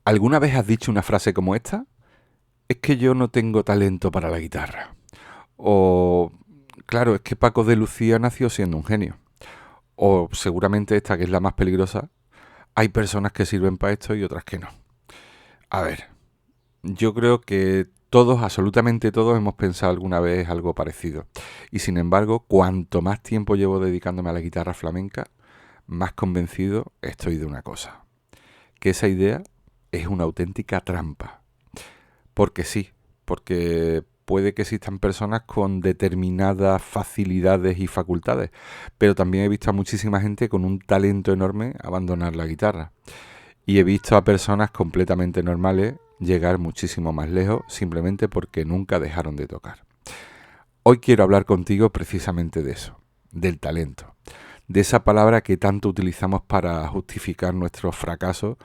¿Alguna vez has dicho una frase como esta? Es que yo no tengo talento para la guitarra. O, claro, es que Paco de Lucía nació siendo un genio. O seguramente esta, que es la más peligrosa, hay personas que sirven para esto y otras que no. A ver, yo creo que todos, absolutamente todos, hemos pensado alguna vez algo parecido. Y sin embargo, cuanto más tiempo llevo dedicándome a la guitarra flamenca, más convencido estoy de una cosa. Que esa idea es una auténtica trampa. Porque sí, porque puede que existan personas con determinadas facilidades y facultades, pero también he visto a muchísima gente con un talento enorme abandonar la guitarra. Y he visto a personas completamente normales llegar muchísimo más lejos simplemente porque nunca dejaron de tocar. Hoy quiero hablar contigo precisamente de eso, del talento, de esa palabra que tanto utilizamos para justificar nuestros fracasos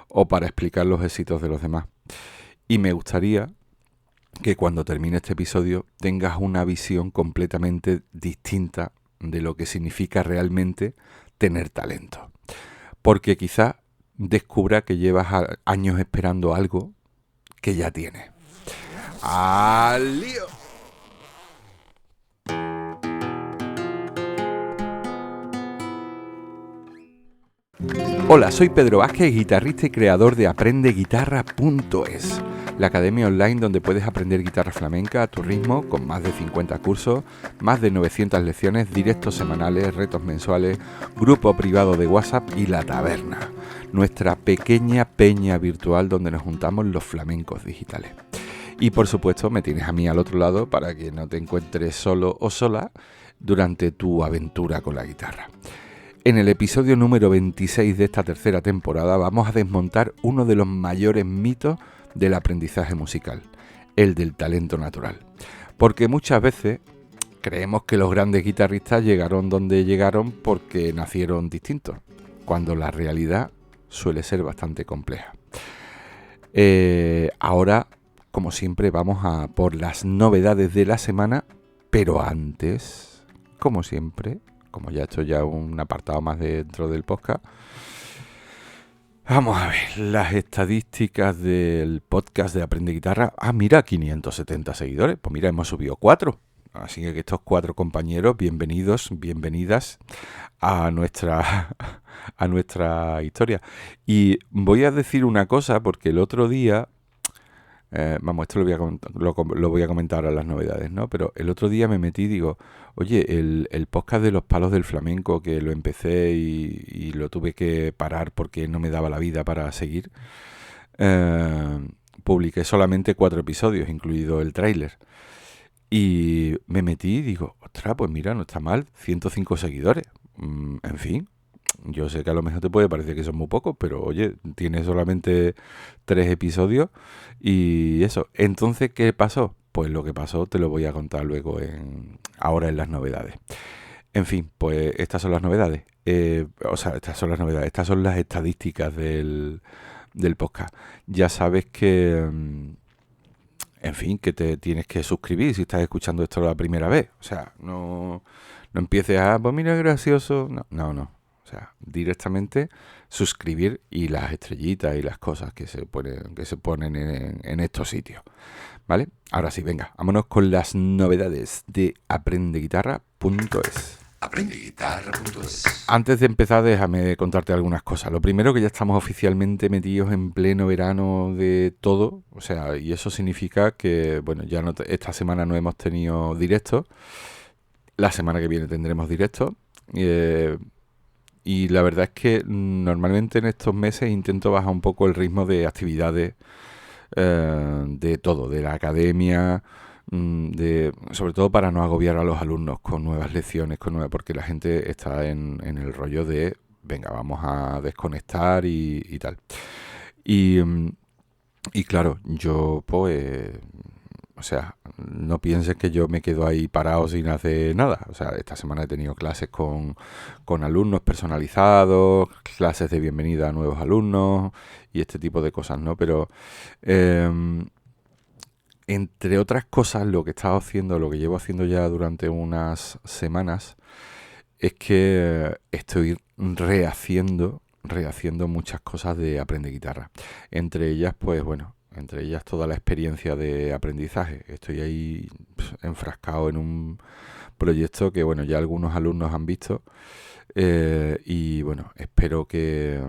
o para explicar los éxitos de los demás. Y me gustaría que cuando termine este episodio tengas una visión completamente distinta de lo que significa realmente tener talento. Porque quizás descubra que llevas años esperando algo que ya tienes. ¡Al lío! Hola, soy Pedro Vázquez, guitarrista y creador de aprendeguitarra.es, la academia online donde puedes aprender guitarra flamenca a tu ritmo, con más de 50 cursos, más de 900 lecciones, directos semanales, retos mensuales, grupo privado de WhatsApp y la taberna, nuestra pequeña peña virtual donde nos juntamos los flamencos digitales. Y por supuesto me tienes a mí al otro lado para que no te encuentres solo o sola durante tu aventura con la guitarra. En el episodio número 26 de esta tercera temporada vamos a desmontar uno de los mayores mitos del aprendizaje musical, el del talento natural. Porque muchas veces creemos que los grandes guitarristas llegaron donde llegaron porque nacieron distintos, cuando la realidad suele ser bastante compleja. Ahora, como siempre, vamos a por las novedades de la semana, pero antes, como siempre, como ya esto ya un apartado más dentro del podcast, vamos a ver las estadísticas del podcast de Aprende Guitarra. Ah, mira, 570 seguidores. Pues mira, hemos subido 4. Así que estos 4 compañeros, bienvenidos, bienvenidas a nuestra historia. Y voy a decir una cosa, porque el otro día, esto lo voy a comentar ahora en las novedades, ¿no? Pero el otro día me metí y digo, oye, el podcast de los palos del flamenco, que lo empecé y lo tuve que parar porque no me daba la vida para seguir, publiqué solamente 4 episodios, incluido el tráiler. Y me metí y digo, ostras, pues mira, no está mal, 105 seguidores. En fin, yo sé que a lo mejor te puede parecer que son muy pocos, pero oye, tiene solamente 3 episodios y eso. Entonces, ¿qué pasó? Pues lo que pasó te lo voy a contar luego ahora en las novedades. En fin, pues estas son las novedades. Estas son las estadísticas del podcast. Ya sabes que, en fin, que te tienes que suscribir si estás escuchando esto la primera vez. O sea, no empieces a, pues mira, gracioso. No. O sea, directamente suscribir y las estrellitas y las cosas que se ponen en estos sitios. ¿Vale? Ahora sí, venga, vámonos con las novedades de aprendeguitarra.es. Aprendeguitarra.es. Antes de empezar, déjame contarte algunas cosas. Lo primero, que ya estamos oficialmente metidos en pleno verano de todo. O sea, y eso significa que, bueno, ya esta semana no hemos tenido directo. La semana que viene tendremos directo. Y la verdad es que normalmente en estos meses intento bajar un poco el ritmo de actividades, de todo, de la academia, sobre todo para no agobiar a los alumnos con nuevas lecciones, porque la gente está en el rollo de, venga, vamos a desconectar y tal. Y claro, yo pues, o sea, no pienses que yo me quedo ahí parado sin hacer nada. O sea, esta semana he tenido clases con alumnos personalizados, clases de bienvenida a nuevos alumnos y este tipo de cosas, ¿no? Pero, entre otras cosas, lo que he estado haciendo, lo que llevo haciendo ya durante unas semanas, es que estoy rehaciendo rehaciendo muchas cosas de Aprende Guitarra. Entre ellas, pues bueno, entre ellas toda la experiencia de aprendizaje. Estoy ahí enfrascado en un proyecto que, bueno, ya algunos alumnos han visto y, bueno, espero que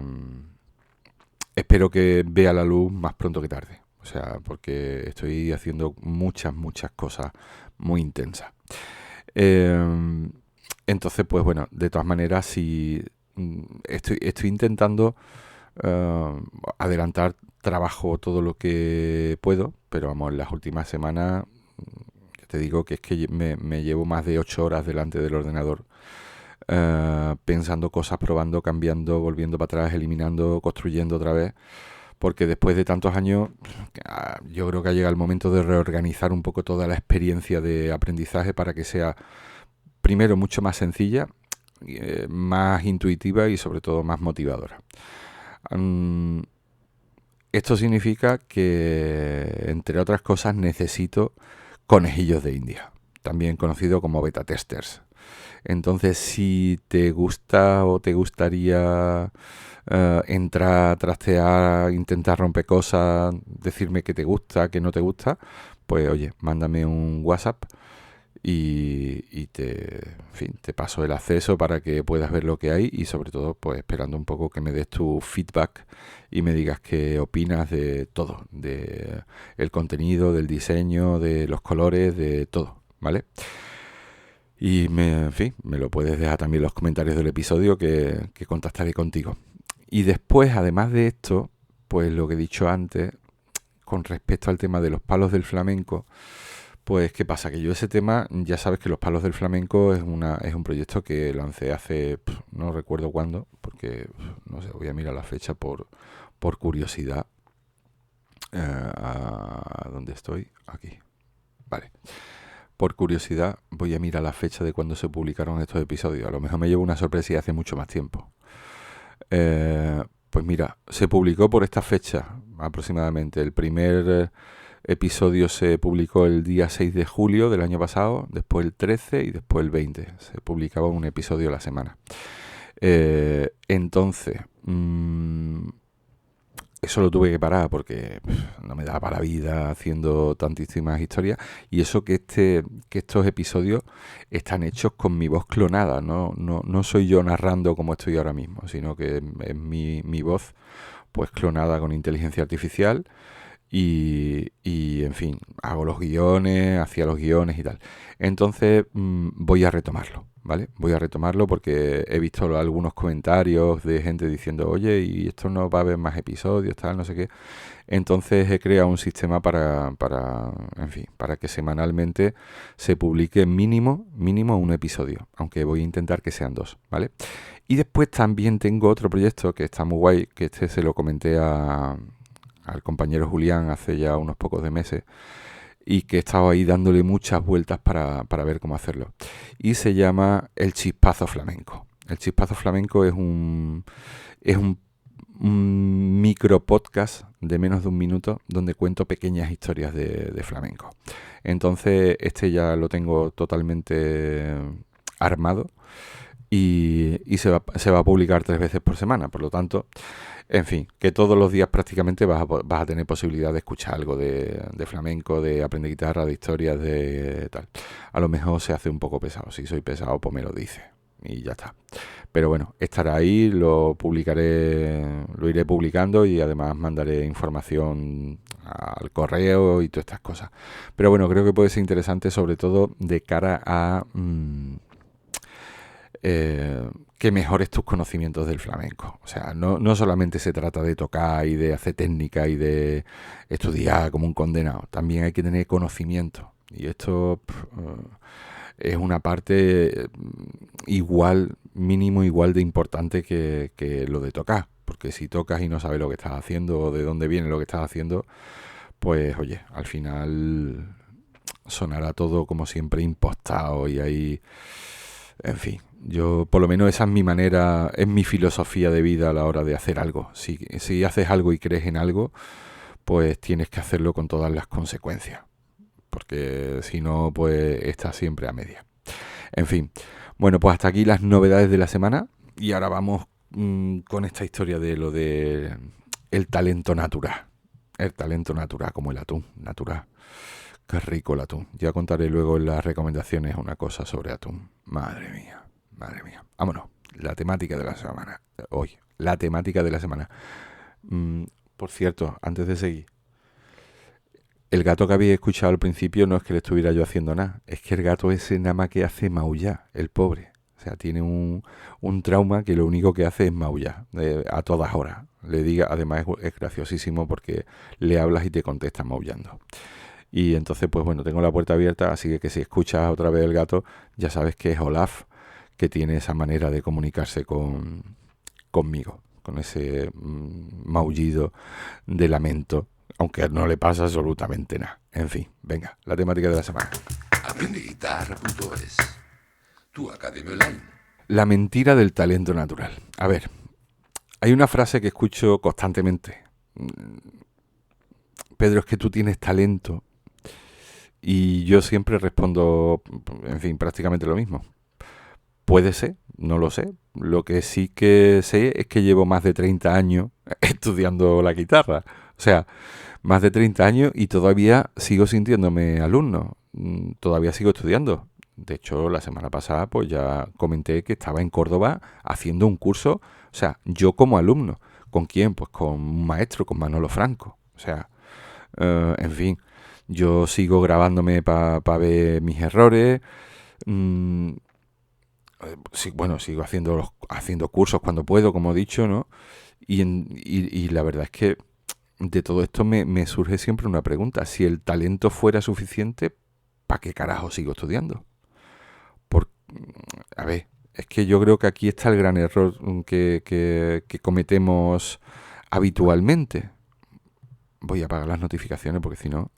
vea la luz más pronto que tarde. O sea, porque estoy haciendo muchas cosas muy intensas. Entonces, pues bueno, de todas maneras, si estoy intentando adelantar trabajo todo lo que puedo, pero vamos, en las últimas semanas te digo que es que me llevo más de 8 horas delante del ordenador pensando cosas, probando, cambiando, volviendo para atrás, eliminando, construyendo otra vez, porque después de tantos años yo creo que ha llegado el momento de reorganizar un poco toda la experiencia de aprendizaje para que sea primero mucho más sencilla, más intuitiva y sobre todo más motivadora. Esto significa que, entre otras cosas, necesito conejillos de India, también conocido como beta testers. Entonces, si te gusta o te gustaría entrar, trastear, intentar romper cosas, decirme que te gusta, que no te gusta, pues oye, mándame un WhatsApp y te paso el acceso para que puedas ver lo que hay y sobre todo pues esperando un poco que me des tu feedback y me digas qué opinas de todo, de el contenido, del diseño, de los colores, de todo, ¿vale? Y en fin, me lo puedes dejar también en los comentarios del episodio que contactaré contigo. Y después, además de esto, pues lo que he dicho antes, con respecto al tema de los palos del flamenco, pues ¿qué pasa? Que yo ese tema, ya sabes que los palos del flamenco es un proyecto que lancé hace, no recuerdo cuándo, porque no sé, voy a mirar la fecha por curiosidad. ¿Dónde estoy? Aquí. Vale. Por curiosidad voy a mirar la fecha de cuando se publicaron estos episodios. A lo mejor me llevo una sorpresa y hace mucho más tiempo. Pues mira, se publicó por esta fecha aproximadamente. El primer episodio se publicó el día 6 de julio del año pasado, después el 13 y después el 20. Se publicaba un episodio a la semana. Entonces, eso lo tuve que parar porque no me daba para la vida haciendo tantísimas historias. Y eso que estos episodios están hechos con mi voz clonada. No soy yo narrando como estoy ahora mismo, sino que es mi voz pues clonada con inteligencia artificial. Y en fin, hago los guiones, hacía los guiones y tal. Entonces voy a retomarlo, ¿vale? Voy a retomarlo porque he visto algunos comentarios de gente diciendo, oye, y esto no va a haber más episodios, tal, no sé qué. Entonces he creado un sistema en fin, para que semanalmente se publique mínimo un episodio, aunque voy a intentar que sean 2, ¿vale? Y después también tengo otro proyecto que está muy guay, que se lo comenté al compañero Julián hace ya unos pocos de meses y que he estado ahí dándole muchas vueltas para ver cómo hacerlo. Y se llama El Chispazo Flamenco. El Chispazo Flamenco es un micro podcast de menos de un minuto donde cuento pequeñas historias de flamenco. Entonces este ya lo tengo totalmente armado y se va a publicar 3 veces por semana. Por lo tanto, en fin, que todos los días prácticamente vas a tener posibilidad de escuchar algo de flamenco, de aprender guitarra, de historias, de tal. A lo mejor se hace un poco pesado. Si soy pesado, pues me lo dice. Y ya está. Pero bueno, estará ahí, lo iré publicando y además mandaré información al correo y todas estas cosas. Pero bueno, creo que puede ser interesante sobre todo de cara a que mejores tus conocimientos del flamenco. O sea, no solamente se trata de tocar y de hacer técnica y de estudiar como un condenado. También hay que tener conocimiento. Y esto es una parte mínimo igual de importante que lo de tocar. Porque si tocas y no sabes lo que estás haciendo o de dónde viene lo que estás haciendo, pues oye, al final sonará todo como siempre impostado y ahí... En fin, yo por lo menos esa es mi manera, es mi filosofía de vida a la hora de hacer algo. Si haces algo y crees en algo, pues tienes que hacerlo con todas las consecuencias. Porque si no, pues estás siempre a media. En fin, bueno, pues hasta aquí las novedades de la semana. Y ahora vamos con esta historia de lo de el talento natural. El talento natural, como el atún natural. Qué rico el atún. Ya contaré luego en las recomendaciones una cosa sobre atún. Madre mía, madre mía. Vámonos. La temática de la semana. Hoy, la temática de la semana. Por cierto, antes de seguir, el gato que habéis escuchado al principio no es que le estuviera yo haciendo nada. Es que el gato ese nada más que hace maullar, el pobre. O sea, tiene un trauma que lo único que hace es maullar a todas horas. Le diga, además es graciosísimo porque le hablas y te contesta maullando. Y entonces, pues bueno, tengo la puerta abierta, así que si escuchas otra vez el gato, ya sabes que es Olaf, que tiene esa manera de comunicarse conmigo, con ese maullido de lamento, aunque no le pasa absolutamente nada. En fin, venga, la temática de la semana. Aprendeguitarra.es, tu academia online. La mentira del talento natural. A ver, hay una frase que escucho constantemente. Pedro, es que tú tienes talento. Y yo siempre respondo, en fin, prácticamente lo mismo. Puede ser, no lo sé. Lo que sí que sé es que llevo más de 30 años estudiando la guitarra. O sea, más de 30 años y todavía sigo sintiéndome alumno. Todavía sigo estudiando. De hecho, la semana pasada pues ya comenté que estaba en Córdoba haciendo un curso. O sea, yo como alumno. ¿Con quién? Pues con un maestro, con Manolo Franco. O sea, en fin, yo sigo grabándome para ver mis errores. Mm, sí, bueno, sigo haciendo cursos cuando puedo, como he dicho, ¿no? Y la verdad es que de todo esto me surge siempre una pregunta. Si el talento fuera suficiente, ¿para qué carajo sigo estudiando? Por, a ver, es que yo creo que aquí está el gran error que cometemos habitualmente. Voy a apagar las notificaciones porque si no...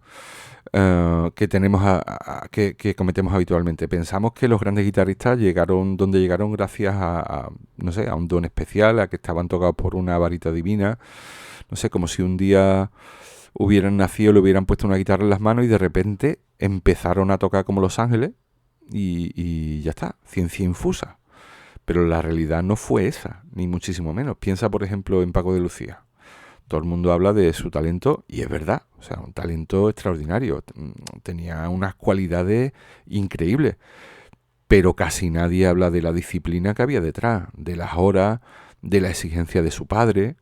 que tenemos que cometemos habitualmente. Pensamos que los grandes guitarristas llegaron donde llegaron gracias no sé, a un don especial, a que estaban tocados por una varita divina. No sé, como si un día hubieran nacido, le hubieran puesto una guitarra en las manos y de repente empezaron a tocar como Los Ángeles y ya está, ciencia infusa. Pero la realidad no fue esa, ni muchísimo menos. Piensa, por ejemplo, en Paco de Lucía. Todo el mundo habla de su talento y es verdad, o sea, un talento extraordinario. Tenía unas cualidades increíbles, pero casi nadie habla de la disciplina que había detrás, de las horas, de la exigencia de su padre,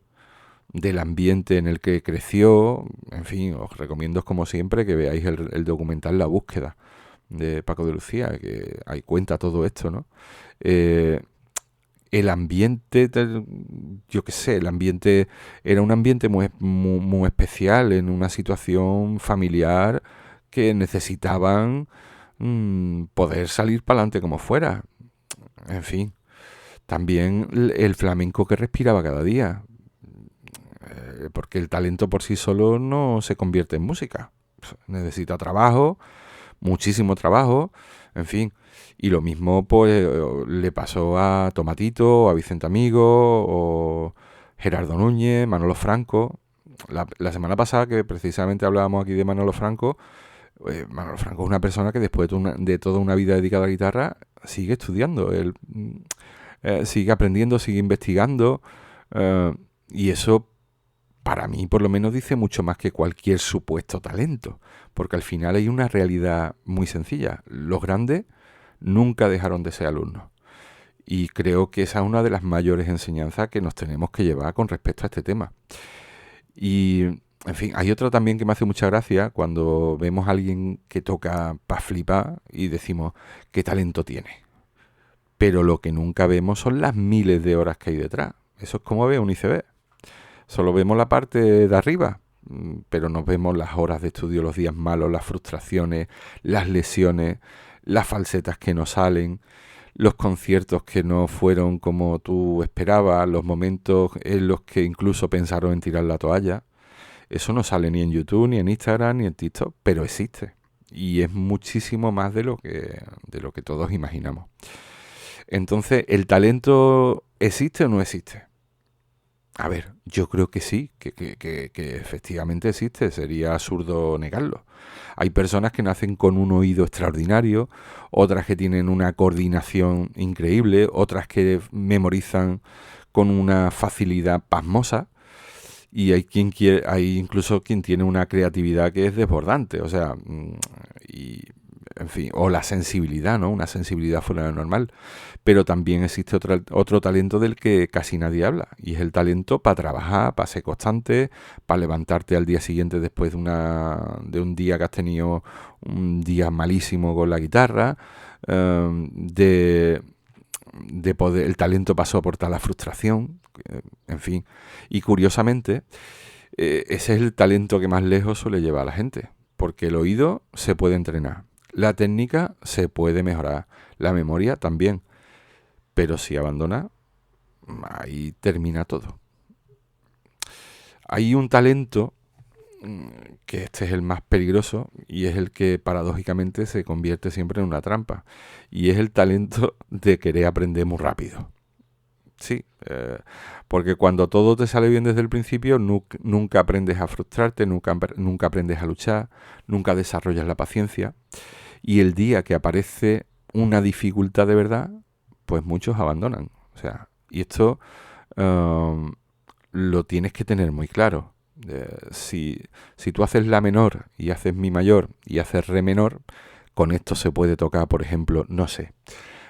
del ambiente en el que creció. En fin, os recomiendo como siempre que veáis el documental La Búsqueda de Paco de Lucía, que ahí cuenta todo esto, ¿no? El ambiente, yo qué sé, el ambiente era un ambiente muy especial, en una situación familiar que necesitaban poder salir para adelante como fuera. En fin, también el flamenco que respiraba cada día, porque el talento por sí solo no se convierte en música. Necesita trabajo, muchísimo trabajo, en fin. Y lo mismo pues le pasó a Tomatito, a Vicente Amigo, o Gerardo Núñez, Manolo Franco. La semana pasada que precisamente hablábamos aquí de Manolo Franco, Manolo Franco es una persona que después de toda una vida dedicada a la guitarra sigue estudiando, él sigue aprendiendo, sigue investigando, y eso para mí por lo menos dice mucho más que cualquier supuesto talento, porque al final hay una realidad muy sencilla. Los grandes nunca dejaron de ser alumnos. Y creo que esa es una de las mayores enseñanzas que nos tenemos que llevar con respecto a este tema. Y, en fin, hay otro también que me hace mucha gracia cuando vemos a alguien que toca para flipar y decimos qué talento tiene. Pero lo que nunca vemos son las miles de horas que hay detrás. Eso es como ver un iceberg. Solo vemos la parte de arriba, pero no vemos las horas de estudio, los días malos, las frustraciones, las lesiones, las falsetas que no salen, los conciertos que no fueron como tú esperabas, los momentos en los que incluso pensaron en tirar la toalla. Eso no sale ni en YouTube, ni en Instagram, ni en TikTok, pero existe. Y es muchísimo más de lo que todos imaginamos. Entonces, ¿el talento existe o no existe? A ver, yo creo que sí, que efectivamente existe, sería absurdo negarlo. Hay personas que nacen con un oído extraordinario, otras que tienen una coordinación increíble, otras que memorizan con una facilidad pasmosa, y hay incluso quien tiene una creatividad que es desbordante, o sea, y en fin, o la sensibilidad, ¿no? Una sensibilidad fuera de lo normal. Pero también existe otro talento del que casi nadie habla, y es el talento para trabajar, para ser constante, para levantarte al día siguiente después de un día que has tenido un día malísimo con la guitarra, de poder, el talento para soportar la frustración, en fin. Y curiosamente, ese es el talento que más lejos suele llevar a la gente, porque el oído se puede entrenar, la técnica se puede mejorar, la memoria también, pero si abandona, ahí termina todo. Hay un talento que este es el más peligroso y es el que paradójicamente se convierte siempre en una trampa, y es el talento de querer aprender muy rápido. Sí, porque cuando todo te sale bien desde el principio, nunca aprendes a frustrarte, nunca aprendes a luchar, nunca desarrollas la paciencia, y el día que aparece una dificultad de verdad, pues muchos abandonan. O sea, y esto lo tienes que tener muy claro. Si tú haces la menor y haces mi mayor y haces re menor, con esto se puede tocar, por ejemplo, no sé,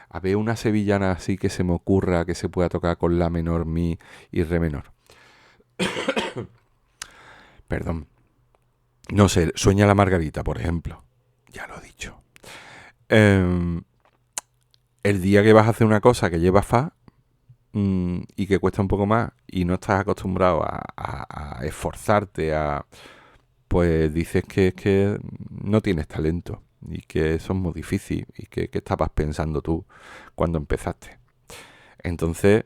a ver una sevillana así que se me ocurra que se pueda tocar con la menor, mi y re menor. Perdón. No sé, Sueña la Margarita, por ejemplo. Ya lo he dicho. El día que vas a hacer una cosa que lleva fa y que cuesta un poco más y no estás acostumbrado a esforzarte, pues dices que no tienes talento y que eso es muy difícil y que estabas pensando tú cuando empezaste. Entonces,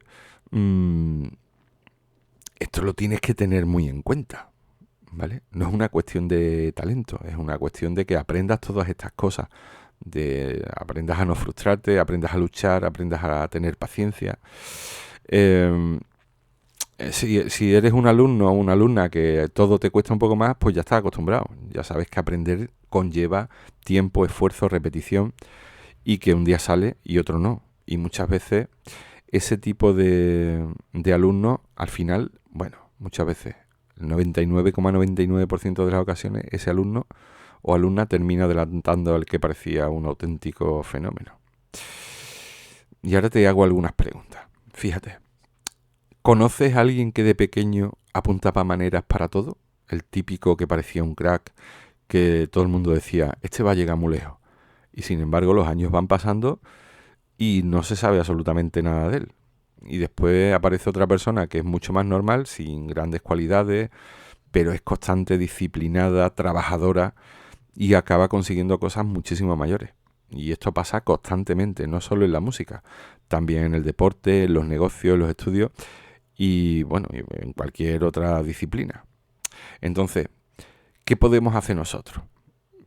esto lo tienes que tener muy en cuenta, ¿vale? No es una cuestión de talento, es una cuestión de que aprendas todas estas cosas, de aprendas a no frustrarte, aprendas a luchar, aprendas a tener paciencia. Si eres un alumno o una alumna que todo te cuesta un poco más, pues ya estás acostumbrado. Ya sabes que aprender conlleva tiempo, esfuerzo, repetición, y que un día sale y otro no. Y muchas veces ese tipo de alumnos, al final, bueno, muchas veces, el 99,99% de las ocasiones, ese alumno o alumna termina adelantando al que parecía un auténtico fenómeno. Y ahora te hago algunas preguntas. Fíjate, ¿conoces a alguien que de pequeño apuntaba maneras para todo? El típico que parecía un crack, que todo el mundo decía, este va a llegar muy lejos. Y sin embargo los años van pasando y no se sabe absolutamente nada de él. Y después aparece otra persona que es mucho más normal, sin grandes cualidades, pero es constante, disciplinada, trabajadora, y acaba consiguiendo cosas muchísimo mayores. Y esto pasa constantemente, no solo en la música, también en el deporte, en los negocios, en los estudios y, bueno, en cualquier otra disciplina. Entonces, ¿qué podemos hacer nosotros?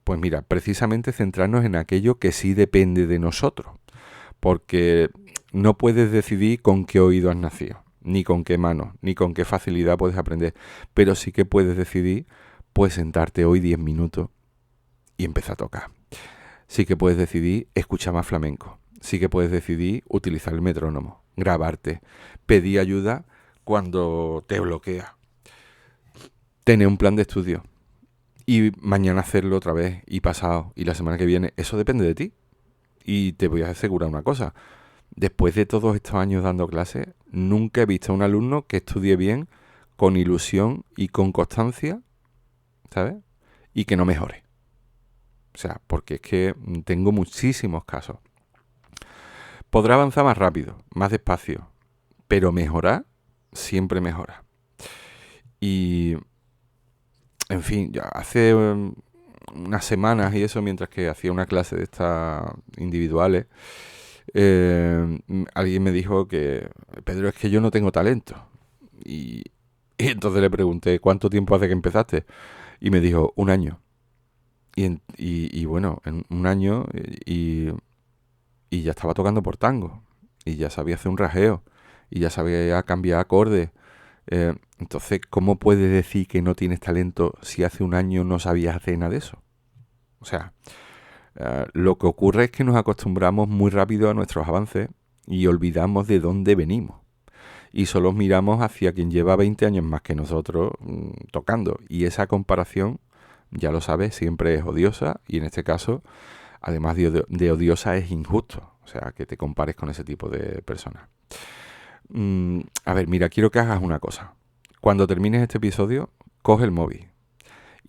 Pues mira, precisamente centrarnos en aquello que sí depende de nosotros, porque no puedes decidir con qué oído has nacido, ni con qué mano, ni con qué facilidad puedes aprender, pero sí que puedes decidir, pues sentarte hoy 10 minutos y empezar a tocar. Sí que puedes decidir escuchar más flamenco, sí que puedes decidir utilizar el metrónomo, grabarte, pedir ayuda cuando te bloquea, tener un plan de estudio y mañana hacerlo otra vez y pasado y la semana que viene. Eso depende de ti. Y te voy a asegurar una cosa, después de todos estos años dando clases, nunca he visto a un alumno que estudie bien, con ilusión y con constancia, ¿sabes? Y que no mejore. O sea, porque es que tengo muchísimos casos. Podrá avanzar más rápido, más despacio, pero mejorar siempre mejora. Y, en fin, ya hace unas semanas y eso, mientras que hacía una clase de estas individuales, alguien me dijo que, Pedro, es que yo no tengo talento. Y entonces le pregunté, ¿cuánto tiempo hace que empezaste? Y me dijo, 1 año. Y bueno, en 1 año y ya estaba tocando por tango. Y ya sabía hacer un rajeo. Y ya sabía cambiar acordes. Entonces, ¿cómo puedes decir que no tienes talento si hace 1 año no sabías hacer nada de eso? O sea, lo que ocurre es que nos acostumbramos muy rápido a nuestros avances y olvidamos de dónde venimos. y solo miramos hacia quien lleva 20 años más que nosotros tocando. Y esa comparación, ya lo sabes, siempre es odiosa y en este caso, además de odiosa, es injusto. O sea, que te compares con ese tipo de personas. A ver, mira, quiero que hagas una cosa. Cuando termines este episodio, coge el móvil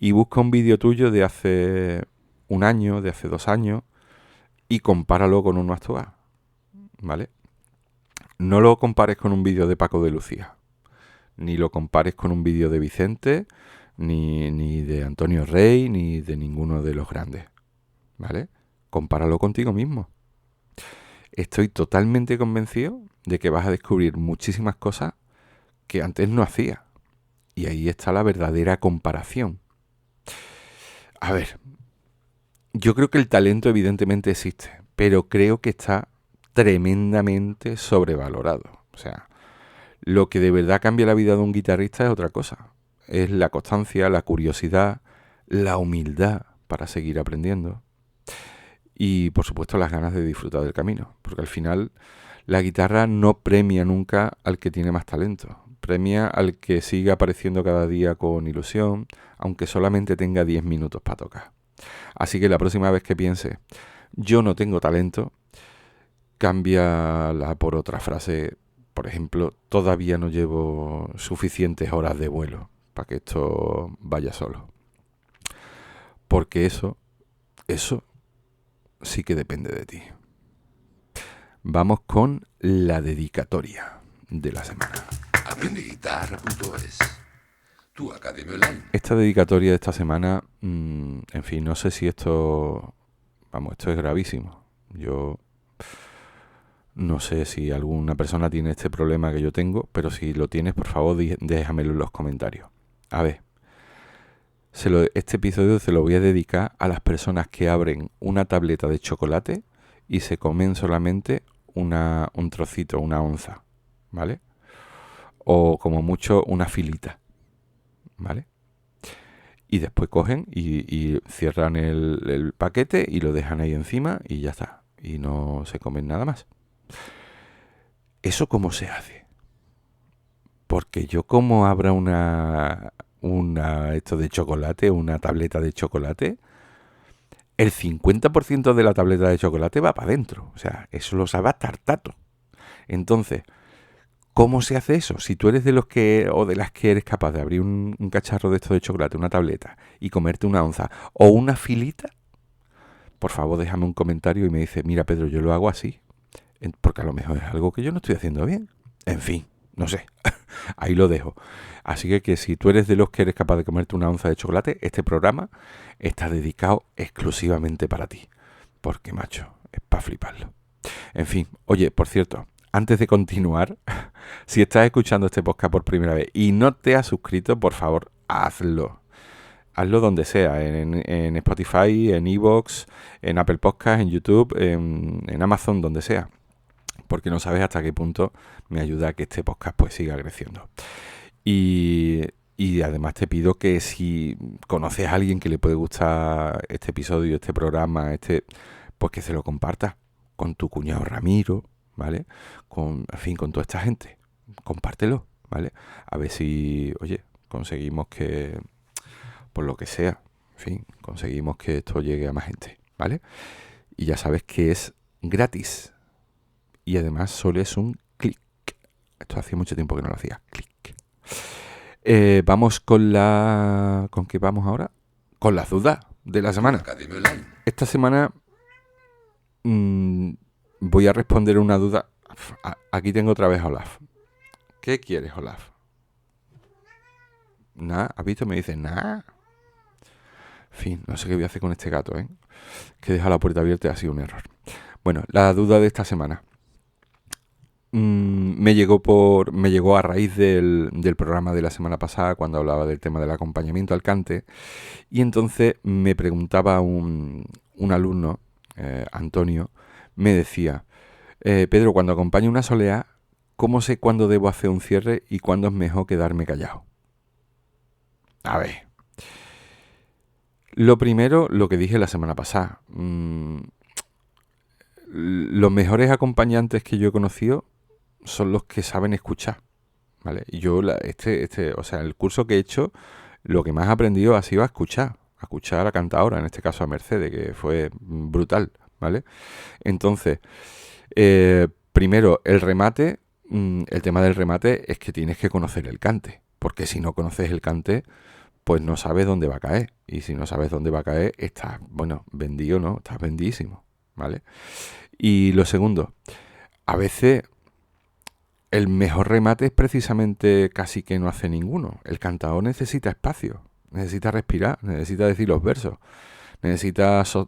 y busca un vídeo tuyo de hace un año, de hace 2 años, y compáralo con uno actual, ¿vale? No lo compares con un vídeo de Paco de Lucía, ni lo compares con un vídeo de Vicente, ni de Antonio Rey, ni de ninguno de los grandes, ¿vale? Compáralo contigo mismo. Estoy totalmente convencido de que vas a descubrir muchísimas cosas que antes no hacías. Y ahí está la verdadera comparación. A ver, yo creo que el talento evidentemente existe, pero creo que está tremendamente sobrevalorado. O sea, lo que de verdad cambia la vida de un guitarrista es otra cosa. Es la constancia, la curiosidad, la humildad para seguir aprendiendo. Y por supuesto las ganas de disfrutar del camino. Porque al final la guitarra no premia nunca al que tiene más talento. Premia al que sigue apareciendo cada día con ilusión, aunque solamente tenga 10 minutos para tocar. Así que la próxima vez que piense, yo no tengo talento, cámbiala por otra frase. Por ejemplo, todavía no llevo suficientes horas de vuelo para que esto vaya solo. Porque eso sí que depende de ti. Vamos con la dedicatoria de la semana. Aprendeguitarra.es, tu academia online. Esta dedicatoria de esta semana, en fin, no sé si esto es gravísimo. Yo no sé si alguna persona tiene este problema que yo tengo, pero si lo tienes, por favor, déjamelo en los comentarios. A ver, este episodio se lo voy a dedicar a las personas que abren una tableta de chocolate y se comen solamente un trocito, una onza, ¿vale? O como mucho una filita, ¿vale? Y después cogen y cierran el paquete y lo dejan ahí encima y ya está. Y no se comen nada más. ¿Eso cómo se hace? Porque yo como abra esto de chocolate, una tableta de chocolate, el 50% de la tableta de chocolate va para adentro. O sea, eso lo sabe hasta tato. Entonces, ¿cómo se hace eso? Si tú eres de los que o de las que eres capaz de abrir un cacharro de esto de chocolate, una tableta, y comerte una onza o una filita, por favor déjame un comentario y me dice, mira Pedro, yo lo hago así. Porque a lo mejor es algo que yo no estoy haciendo bien. En fin, no sé. Ahí lo dejo. Así que si tú eres de los que eres capaz de comerte una onza de chocolate, este programa está dedicado exclusivamente para ti. Porque, macho, es para fliparlo. En fin, oye, por cierto, antes de continuar, si estás escuchando este podcast por primera vez y no te has suscrito, por favor, hazlo. Hazlo donde sea, en Spotify, en iVoox, en Apple Podcasts, en YouTube, en Amazon, donde sea. Porque no sabes hasta qué punto me ayuda a que este podcast pues siga creciendo. Y además te pido que si conoces a alguien que le puede gustar este episodio, este programa, pues que se lo compartas con tu cuñado Ramiro, ¿vale? En fin, con toda esta gente. Compártelo, ¿vale? A ver si, oye, conseguimos que, por lo que sea, en fin, conseguimos que esto llegue a más gente, ¿vale? Y ya sabes que es gratis. Y además solo es un clic. Esto hacía mucho tiempo que no lo hacía. Clic. Vamos con la... ¿Con qué vamos ahora? Con las dudas de la semana. Esta semana voy a responder una duda. Aquí tengo otra vez a Olaf. ¿Qué quieres, Olaf? Nada. ¿Has visto? Me dice nada. En fin, no sé qué voy a hacer con este gato, ¿eh? Que deja la puerta abierta y ha sido un error. Bueno, la duda de esta semana. Me llegó a raíz del programa de la semana pasada cuando hablaba del tema del acompañamiento al cante, y entonces me preguntaba un alumno, Antonio, me decía, Pedro, cuando acompaño una soleá, ¿cómo sé cuándo debo hacer un cierre y cuándo es mejor quedarme callado? A ver, lo primero, lo que dije la semana pasada, los mejores acompañantes que yo he conocido son los que saben escuchar, ¿vale? Y yo, o sea, el curso que he hecho, lo que más he aprendido ha sido a escuchar a la cantadora, en este caso a Mercedes, que fue brutal, ¿vale? Entonces, primero, el tema del remate es que tienes que conocer el cante, porque si no conoces el cante, pues no sabes dónde va a caer. Y si no sabes dónde va a caer, estás, bueno, vendido, ¿no? Estás vendísimo, ¿vale? Y lo segundo, a veces el mejor remate es precisamente casi que no hace ninguno. El cantador necesita espacio, necesita respirar, necesita decir los versos,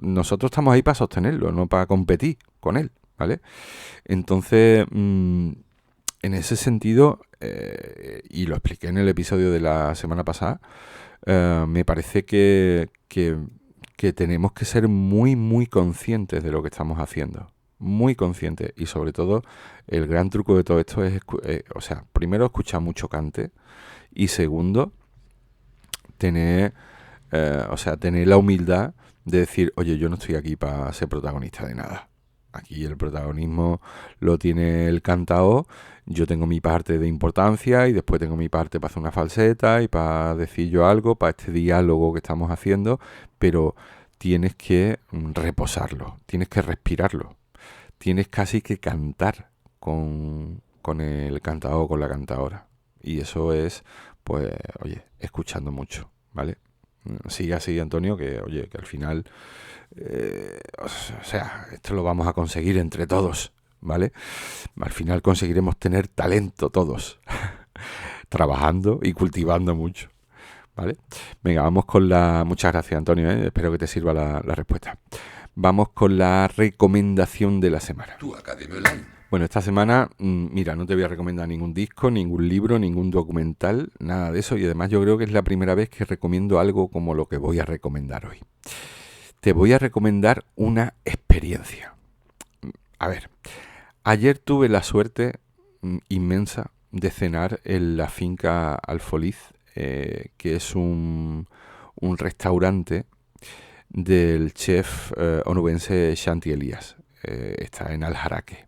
nosotros estamos ahí para sostenerlo, no para competir con él, ¿vale? Entonces, en ese sentido, y lo expliqué en el episodio de la semana pasada, me parece que tenemos que ser muy, muy conscientes de lo que estamos haciendo. Muy conscientes. Y sobre todo, el gran truco de todo esto es, o sea, primero escuchar mucho cante y segundo, tener, tener la humildad de decir, oye, yo no estoy aquí para ser protagonista de nada. Aquí el protagonismo lo tiene el cantao, yo tengo mi parte de importancia y después tengo mi parte para hacer una falseta y para decir yo algo, para este diálogo que estamos haciendo, pero tienes que reposarlo, tienes que respirarlo, tienes casi que cantar con el cantao o con la cantadora. Y eso es, pues, oye, escuchando mucho, ¿vale? Sigue así, Antonio, que, oye, que al final... o sea, esto lo vamos a conseguir entre todos, ¿vale? Al final conseguiremos tener talento todos, trabajando y cultivando mucho, ¿vale? Venga, vamos con la... Muchas gracias, Antonio, ¿eh? Espero que te sirva la respuesta. Vamos con la recomendación de la semana. Tu Academia Online. Bueno, esta semana, mira, no te voy a recomendar ningún disco, ningún libro, ningún documental, nada de eso. Y además yo creo que es la primera vez que recomiendo algo como lo que voy a recomendar hoy. Te voy a recomendar una experiencia. A ver, ayer tuve la suerte inmensa de cenar en la finca Alfoliz, que es un restaurante del chef onubense Shanti Elías. Está en Aljaraque.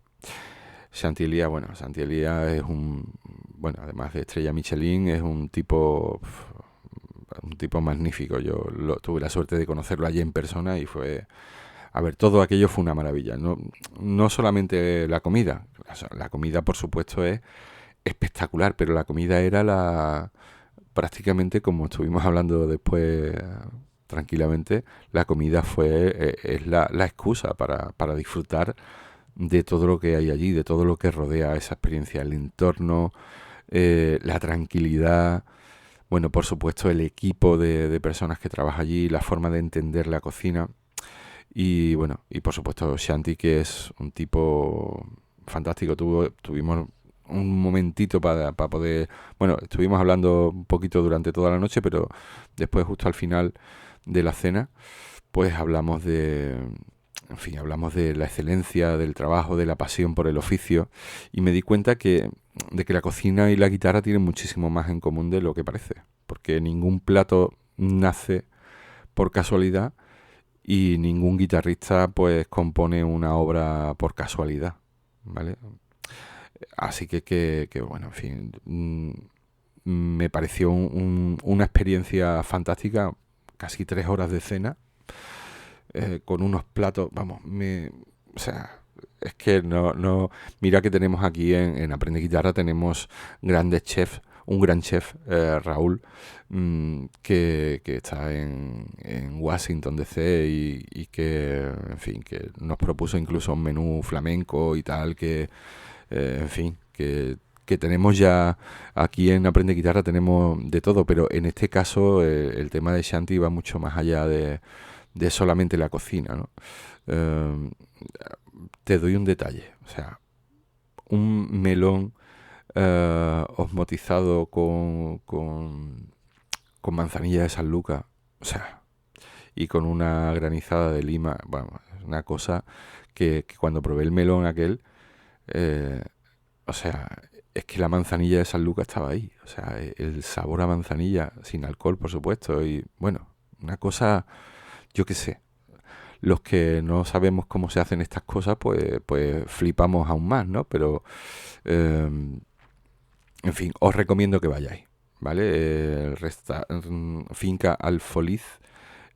Shanti Elías, bueno, Shanti Elías es bueno, además de estrella Michelin, es un tipo magnífico. Yo tuve la suerte de conocerlo allí en persona y fue... A ver, todo aquello fue una maravilla. No solamente la comida. La comida, por supuesto, es espectacular, pero la comida era prácticamente, como estuvimos hablando después tranquilamente, la comida es la excusa para disfrutar de todo lo que hay allí, de todo lo que rodea esa experiencia, el entorno, la tranquilidad, bueno, por supuesto el equipo de personas que trabaja allí, la forma de entender la cocina y bueno, y por supuesto Shanti, que es un tipo fantástico. Tuvimos un momentito para poder, bueno, estuvimos hablando un poquito durante toda la noche, pero después justo al final de la cena, pues hablamos hablamos de la excelencia del trabajo, de la pasión por el oficio, y me di cuenta de que la cocina y la guitarra tienen muchísimo más en común de lo que parece, porque ningún plato nace por casualidad y ningún guitarrista pues compone una obra por casualidad, ¿vale? Así que bueno, en fin, me pareció una experiencia fantástica, casi 3 horas de cena, con unos platos, vamos, o sea, es que mira que tenemos aquí en Aprende Guitarra, tenemos grandes chefs, un gran chef, Raúl, que está en Washington DC y que, en fin, que nos propuso incluso un menú flamenco y tal, en fin, que tenemos ya aquí en Aprende Guitarra, tenemos de todo, pero en este caso el tema de Shanti va mucho más allá de solamente la cocina, ¿no? Te doy un detalle, o sea, un melón osmotizado con manzanilla de San Lucas, o sea, y con una granizada de lima, bueno, es una cosa que cuando probé el melón aquel, o sea, es que la manzanilla de San Lucas estaba ahí, o sea, el sabor a manzanilla, sin alcohol, por supuesto, y bueno, una cosa, yo qué sé. Los que no sabemos cómo se hacen estas cosas, pues flipamos aún más, ¿no? Pero en fin, os recomiendo que vayáis, ¿vale? Finca Alfoliz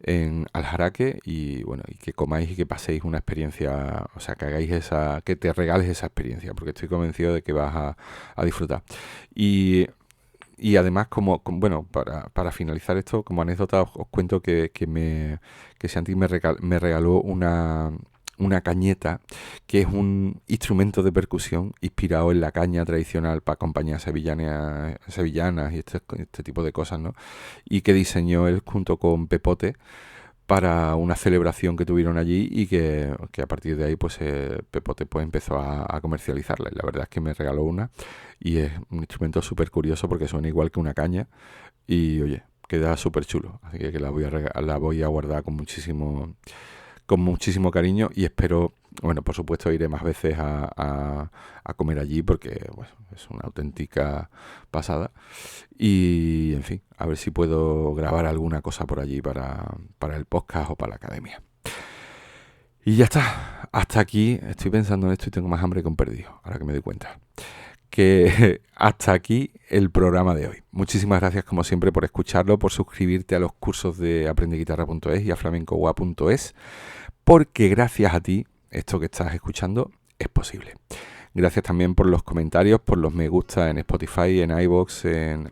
en Aljaraque y bueno, y que comáis y que paséis una experiencia, o sea, que hagáis que te regales esa experiencia, porque estoy convencido de que vas a disfrutar. Y, y además, bueno, para finalizar esto, como anécdota, os cuento que Santi me regaló una cañeta, que es un instrumento de percusión inspirado en la caña tradicional para compañías sevillanas y este tipo de cosas, ¿no? Y que diseñó él junto con Pepote para una celebración que tuvieron allí y que a partir de ahí pues Pepote pues empezó a comercializarla. Y la verdad es que me regaló una y es un instrumento súper curioso porque suena igual que una caña y oye, queda súper chulo. Así que la voy a guardar con muchísimo cariño y espero, bueno, por supuesto iré más veces a comer allí porque bueno, es una auténtica pasada y en fin, a ver si puedo grabar alguna cosa por allí para el podcast o para la academia. Y ya está, hasta aquí, estoy pensando en esto y tengo más hambre que un perdido, ahora que me doy cuenta. Que hasta aquí el programa de hoy. Muchísimas gracias como siempre por escucharlo, por suscribirte a los cursos de aprendeguitarra.es y a flamencowa.es, porque gracias a ti esto que estás escuchando es posible. Gracias también por los comentarios, por los me gusta en Spotify, en iVoox, en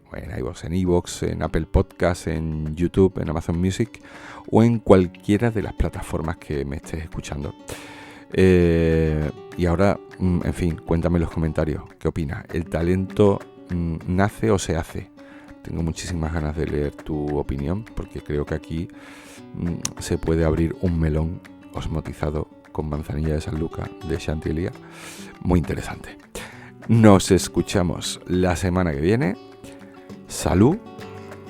iVoox, en Apple Podcasts, en YouTube, en Amazon Music o en cualquiera de las plataformas que me estés escuchando. Y ahora, en fin, cuéntame en los comentarios, ¿qué opinas? ¿El talento nace o se hace? Tengo muchísimas ganas de leer tu opinión porque creo que aquí se puede abrir un melón osmotizado con manzanilla de San Lucas de Chantilly. Muy interesante. Nos escuchamos la semana que viene. Salud,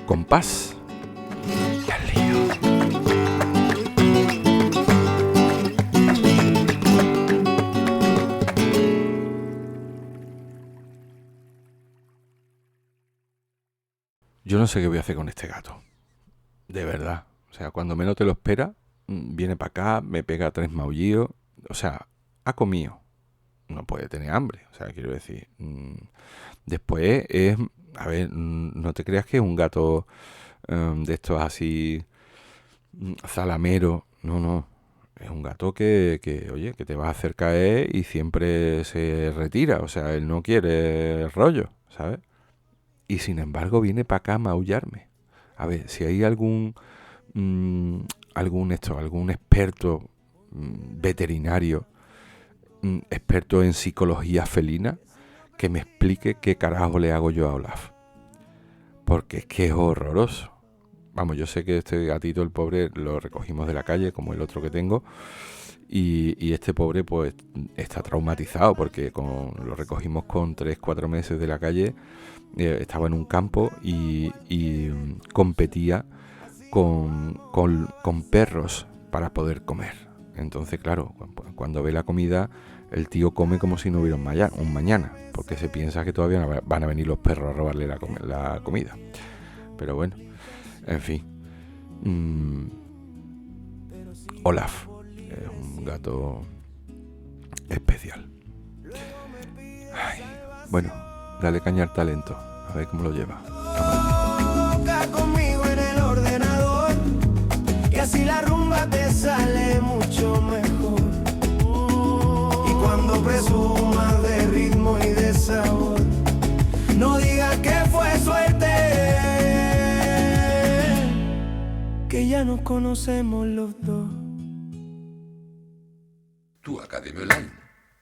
compás y al lío. Yo no sé qué voy a hacer con este gato. De verdad. O sea, cuando menos te lo espera, viene para acá, me pega 3 maullidos. O sea, ha comido. No puede tener hambre. O sea, quiero decir. Después es... A ver, no te creas que es un gato de estos así... zalamero. No. Es un gato que, oye, que te va a hacer caer y siempre se retira. O sea, él no quiere rollo, ¿sabes? Y sin embargo viene para acá a maullarme. A ver, si hay algún experto veterinario, experto en psicología felina, que me explique qué carajo le hago yo a Olaf. Porque es que es horroroso. Vamos, yo sé que este gatito, el pobre, lo recogimos de la calle, como el otro que tengo, y este pobre pues está traumatizado porque lo recogimos con 3-4 meses de la calle. Estaba en un campo y competía con perros para poder comer. Entonces, claro, cuando ve la comida, el tío come como si no hubiera un mañana, porque se piensa que todavía van a venir los perros a robarle la comida. Pero bueno, en fin. Olaf es un gato especial. Ay, bueno, dale caña al talento, a ver cómo lo lleva. Conmigo en el ordenador, y así la rumba te sale mucho mejor. Y cuando presumas de ritmo y de sabor, no digas que fue suerte, que ya nos conocemos los dos. Tu Academia Online.